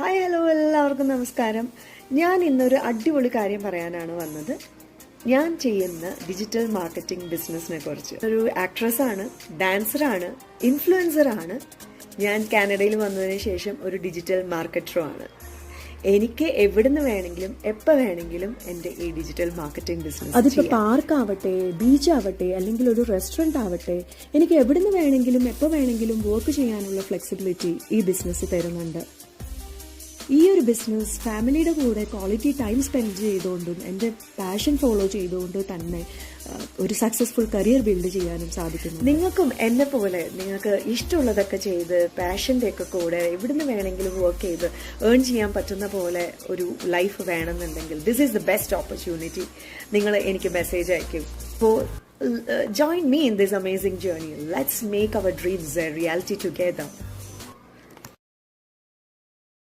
Hi hello എല്ലാവർക്കും നമസ്കാരം. ഞാൻ ഇന്നൊരു അടിപൊളി കാര്യം പറയാനാണ് വന്നത്. ഞാൻ ചെയ്യുന്ന ഡിജിറ്റൽ മാർക്കറ്റിംഗ് ബിസിനസ്സിനെ കുറിച്ച്. ഒരു ആക്ട്രസ്സാണ്, ഡാൻസറാണ്, ഇൻഫ്ലുവൻസറാണ്. ഞാൻ കാനഡയിൽ വന്നതിന് ശേഷം ഒരു ഡിജിറ്റൽ മാർക്കറ്ററുമാണ്. എനിക്ക് എവിടുന്ന് വേണമെങ്കിലും എപ്പോൾ വേണമെങ്കിലും എൻ്റെ ഈ ഡിജിറ്റൽ മാർക്കറ്റിംഗ് ബിസിനസ്, അതിപ്പോൾ പാർക്കാവട്ടെ, ബീച്ചാവട്ടെ, അല്ലെങ്കിൽ ഒരു റെസ്റ്റോറൻറ്റ് ആവട്ടെ, എനിക്ക് എവിടുന്ന് വേണമെങ്കിലും എപ്പോൾ വേണമെങ്കിലും വർക്ക് ചെയ്യാനുള്ള ഫ്ലെക്സിബിലിറ്റി ഈ ബിസിനസ് തരുന്നുണ്ട്. ഈ ഒരു ബിസിനസ് ഫാമിലിയുടെ കൂടെ ക്വാളിറ്റി ടൈം സ്പെൻഡ് ചെയ്തുകൊണ്ടും എൻ്റെ പാഷൻ ഫോളോ ചെയ്തുകൊണ്ട് തന്നെ ഒരു സക്സസ്ഫുൾ കരിയർ ബിൽഡ് ചെയ്യാനും സാധിക്കുന്നു. നിങ്ങൾക്കും എന്നെ പോലെ നിങ്ങൾക്ക് ഇഷ്ടമുള്ളതൊക്കെ ചെയ്ത് പാഷൻ്റെ ഒക്കെ കൂടെ എവിടുന്ന് വേണമെങ്കിലും വർക്ക് ചെയ്ത് ഏൺ ചെയ്യാൻ പറ്റുന്ന പോലെ ഒരു ലൈഫ് വേണമെന്നുണ്ടെങ്കിൽ this is the best opportunity. നിങ്ങൾ എനിക്ക് മെസ്സേജ് അയക്കും. അപ്പോൾ join me in this amazing journey. Let's make our dreams a reality together.